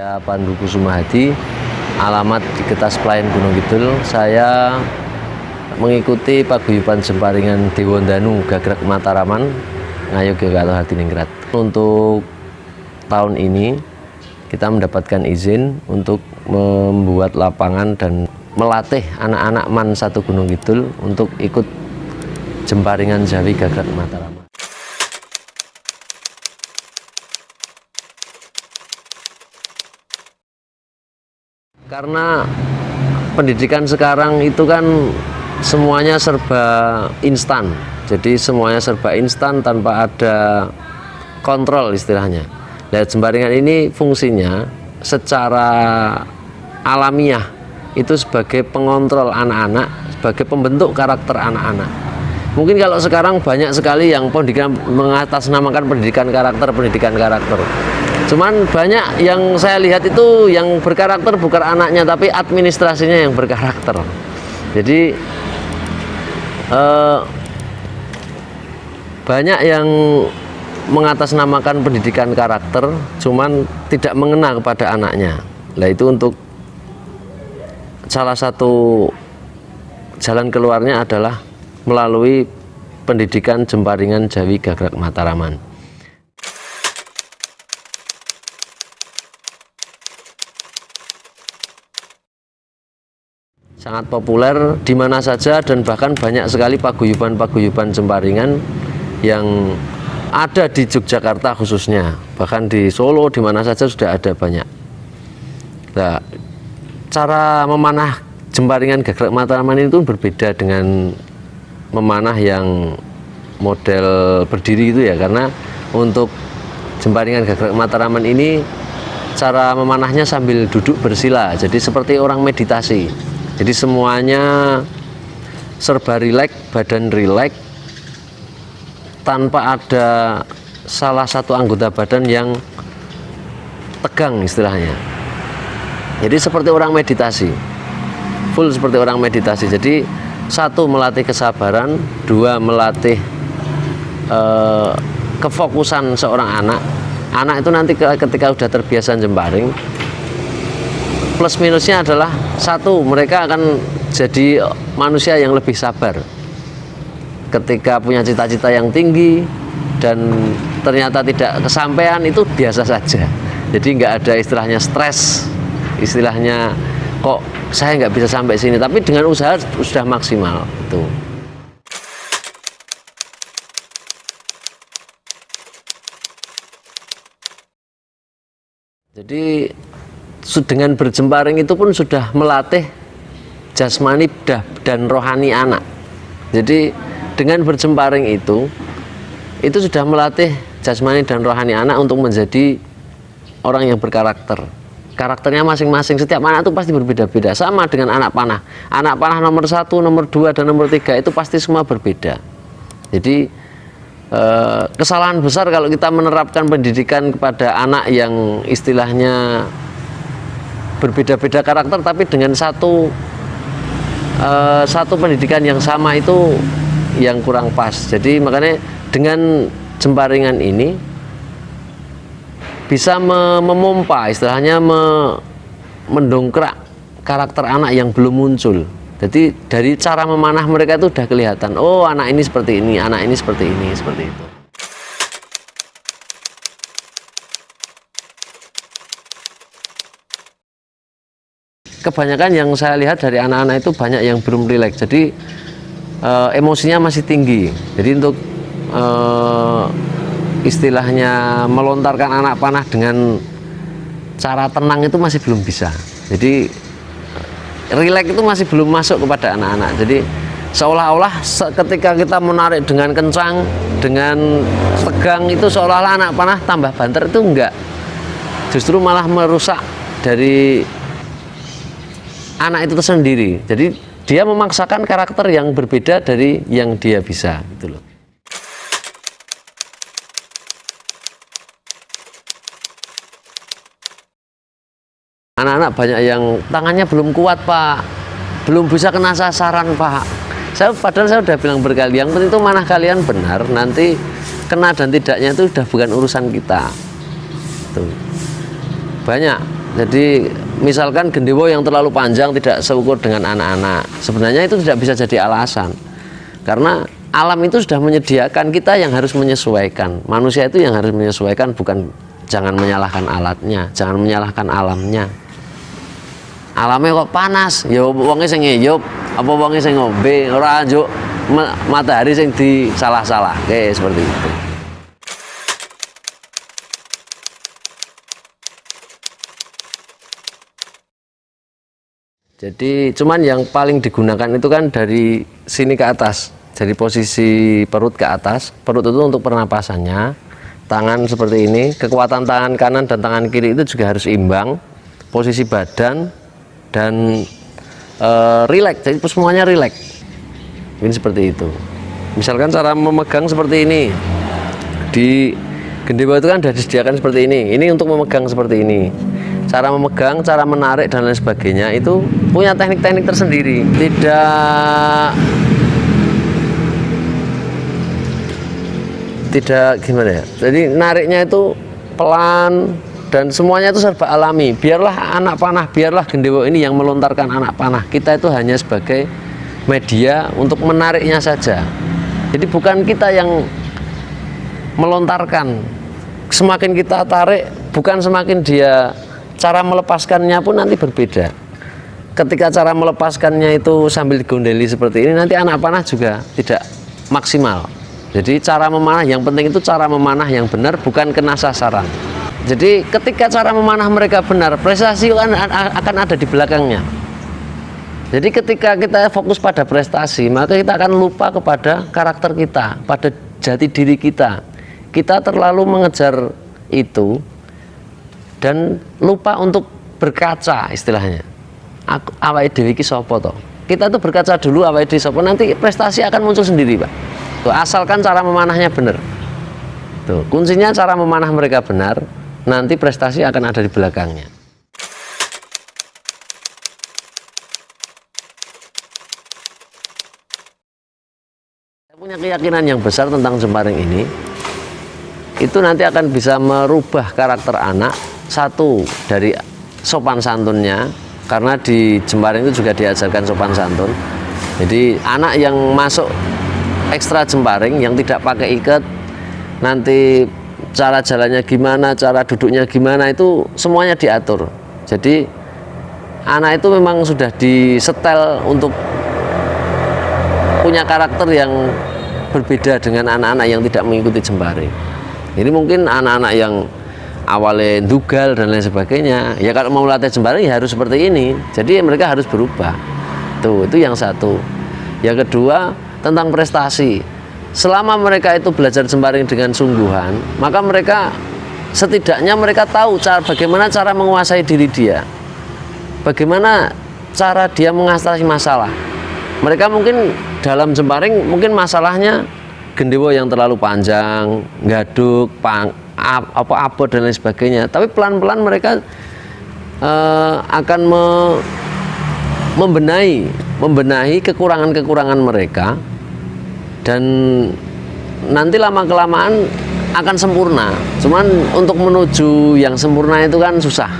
Saya Pandu Kusuma Hadi, alamat di Getas Pelayan Gunung Kidul. Saya mengikuti paguyuban Jemparingan Dewondanu Gagrag Mataraman, Ngayogyakarta Hadiningrat. Untuk tahun ini kita mendapatkan izin untuk membuat lapangan dan melatih anak-anak MAN 1 Gunung Kidul untuk ikut Jemparingan Jawi Gagrag Mataraman. Karena pendidikan sekarang itu kan semuanya serba instan, jadi semuanya serba instan tanpa ada kontrol istilahnya. Nah, Jemparingan ini fungsinya secara alamiah itu sebagai pengontrol anak-anak, sebagai pembentuk karakter anak-anak. Mungkin kalau sekarang banyak sekali yang pendidikan mengatasnamakan pendidikan karakter. Cuman banyak yang saya lihat itu yang berkarakter bukan anaknya, tapi administrasinya yang berkarakter. Jadi banyak yang mengatasnamakan pendidikan karakter, cuman tidak mengena kepada anaknya. Nah, itu untuk salah satu jalan keluarnya adalah melalui pendidikan Jemparingan Jawi Gagrag Mataraman. Sangat populer di mana saja, dan bahkan banyak sekali paguyuban-paguyuban Jemparingan yang ada di Yogyakarta khususnya, bahkan di Solo, di mana saja sudah ada banyak. Nah, cara memanah Jemparingan Gagrag Mataraman itu berbeda dengan memanah yang model berdiri itu ya, karena untuk Jemparingan Gagrag Mataraman ini cara memanahnya sambil duduk bersila, jadi seperti orang meditasi. Jadi semuanya serba rileks, badan rileks, tanpa ada salah satu anggota badan yang tegang istilahnya. Jadi seperti orang meditasi, full seperti orang meditasi. Jadi satu, melatih kesabaran; dua, melatih kefokusan seorang anak. Anak itu nanti ketika sudah terbiasa jemparing, plus minusnya adalah satu, mereka akan jadi manusia yang lebih sabar. Ketika punya cita-cita yang tinggi dan ternyata tidak kesampaian, itu biasa saja. Jadi nggak ada istilahnya stres, istilahnya kok saya nggak bisa sampai sini, tapi dengan usaha sudah maksimal itu. Jadi dengan berjemparing itu pun sudah melatih jasmani dan rohani anak. Jadi dengan berjemparing itu sudah melatih jasmani dan rohani anak untuk menjadi orang yang berkarakter. Karakternya masing-masing, setiap anak itu pasti berbeda-beda. Sama dengan anak panah. Anak panah nomor 1, nomor 2, dan nomor 3 itu pasti semua berbeda. Jadi kesalahan besar kalau kita menerapkan pendidikan kepada anak yang istilahnya berbeda-beda karakter, tapi dengan satu pendidikan yang sama, itu yang kurang pas. Jadi makanya dengan Jemparingan ini bisa memompa, istilahnya mendongkrak karakter anak yang belum muncul. Jadi dari cara memanah mereka itu sudah kelihatan, oh anak ini seperti ini, anak ini seperti ini, seperti itu. Kebanyakan yang saya lihat dari anak-anak itu banyak yang belum rileks, jadi emosinya masih tinggi. Jadi untuk istilahnya melontarkan anak panah dengan cara tenang itu masih belum bisa. Jadi rileks itu masih belum masuk kepada anak-anak. Jadi seolah-olah ketika kita menarik dengan kencang, dengan tegang, itu seolah-olah anak panah tambah banter, itu enggak. Justru malah merusak dari anak itu sendiri. Jadi dia memaksakan karakter yang berbeda dari yang dia bisa, gitu loh. Anak-anak banyak yang tangannya belum kuat, Pak, belum bisa kena sasaran, Pak. Padahal saya sudah bilang berkali, yang penting itu manah kalian benar, nanti kena dan tidaknya itu sudah bukan urusan kita. Tuh. Banyak Jadi misalkan gendewo yang terlalu panjang tidak seukur dengan anak-anak, sebenarnya itu tidak bisa jadi alasan, karena alam itu sudah menyediakan, kita yang harus menyesuaikan. Manusia itu yang harus menyesuaikan, bukan, jangan menyalahkan alatnya, jangan menyalahkan alamnya. Alamnya kok panas, ya wonge sing ngeyup, apa wonge sing ngombe, ora njuk matahari sing disalah-salahke, seperti itu. Jadi cuman yang paling digunakan itu kan dari sini ke atas, dari posisi perut ke atas. Perut itu untuk pernapasannya, tangan seperti ini, kekuatan tangan kanan dan tangan kiri itu juga harus imbang, posisi badan dan rileks, jadi semuanya rileks. Ini seperti itu. Misalkan cara memegang seperti ini, di gendewo itu kan sudah disediakan seperti ini. Ini untuk memegang seperti ini. Cara memegang, cara menarik dan lain sebagainya itu punya teknik-teknik tersendiri. Tidak gimana ya. Jadi nariknya itu pelan dan semuanya itu serba alami. Biarlah anak panah, biarlah gendewo ini yang melontarkan anak panah. Kita itu hanya sebagai media untuk menariknya saja. Jadi bukan kita yang melontarkan. Semakin kita tarik, bukan semakin dia, cara melepaskannya pun nanti berbeda. Ketika cara melepaskannya itu sambil digondeli seperti ini, nanti anak panah juga tidak maksimal. Jadi cara memanah, yang penting itu cara memanah yang benar, bukan kena sasaran. Jadi ketika cara memanah mereka benar, prestasi akan ada di belakangnya. Jadi ketika kita fokus pada prestasi, maka kita akan lupa kepada karakter kita, pada jati diri kita. Kita terlalu mengejar itu dan lupa untuk berkaca, istilahnya. Awake dhewe iki sapa to? Kita tuh berkaca dulu awake dhewe sapa, nanti prestasi akan muncul sendiri, Pak. Tuh, asalkan cara memanahnya benar. Tuh, kuncinya cara memanah mereka benar, nanti prestasi akan ada di belakangnya. Saya punya keyakinan yang besar tentang jemparing ini. Itu nanti akan bisa merubah karakter anak. Satu, dari sopan santunnya, karena di jemparing itu juga diajarkan sopan santun. Jadi anak yang masuk ekstra jemparing yang tidak pakai ikat, nanti cara jalannya gimana, cara duduknya gimana, itu semuanya diatur. Jadi anak itu memang sudah disetel untuk punya karakter yang berbeda dengan anak-anak yang tidak mengikuti jemparing. Ini mungkin anak-anak yang awalnya dugal dan lain sebagainya, ya kalau mau latih jemparing ya harus seperti ini. Jadi mereka harus berubah. Tuh, itu yang satu. Yang kedua, tentang prestasi. Selama mereka itu belajar jemparing dengan sungguhan, maka mereka setidaknya mereka tahu bagaimana cara menguasai diri dia, bagaimana cara dia mengatasi masalah. Mereka mungkin dalam jemparing mungkin masalahnya gendewo yang terlalu panjang, gaduk, apa dan lain sebagainya. Tapi pelan-pelan mereka akan membenahi kekurangan-kekurangan mereka, dan nanti lama-kelamaan akan sempurna. Cuman untuk menuju yang sempurna itu kan susah.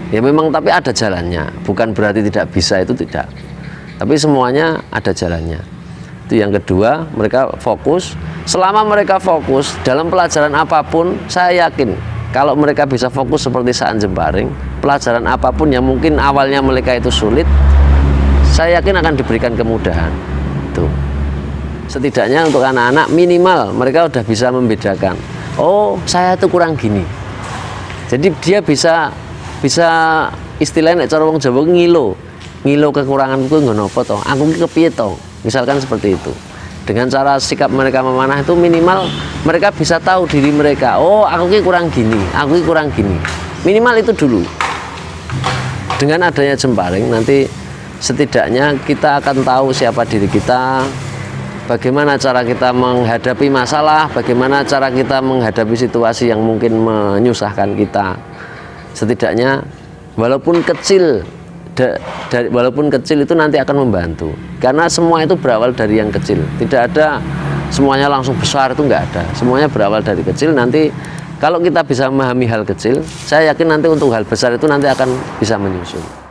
Ya memang, tapi ada jalannya. Bukan berarti tidak bisa, itu tidak. Tapi semuanya ada jalannya. Itu yang kedua, mereka fokus. Selama mereka fokus dalam pelajaran apapun, saya yakin kalau mereka bisa fokus seperti saat jemparing, pelajaran apapun yang mungkin awalnya mereka itu sulit, saya yakin akan diberikan kemudahan. Tuh. Setidaknya untuk anak-anak minimal mereka udah bisa membedakan. Oh, saya tuh kurang gini. Jadi dia bisa istilahnya cara wong Jawa ngilo kekuranganku nggo napa to? Aku ki kepiye to? Misalkan seperti itu. Dengan cara sikap mereka memanah itu minimal mereka bisa tahu diri mereka. Oh, aku ki kurang gini, aku ki kurang gini. Minimal itu dulu. Dengan adanya jemparing nanti setidaknya kita akan tahu siapa diri kita, bagaimana cara kita menghadapi masalah, bagaimana cara kita menghadapi situasi yang mungkin menyusahkan kita. Setidaknya walaupun kecil itu nanti akan membantu, karena semua itu berawal dari yang kecil. Tidak ada semuanya langsung besar, itu enggak ada. Semuanya berawal dari kecil. Nanti Kalau kita bisa memahami hal kecil, saya yakin nanti untuk hal besar itu nanti akan bisa menyusul.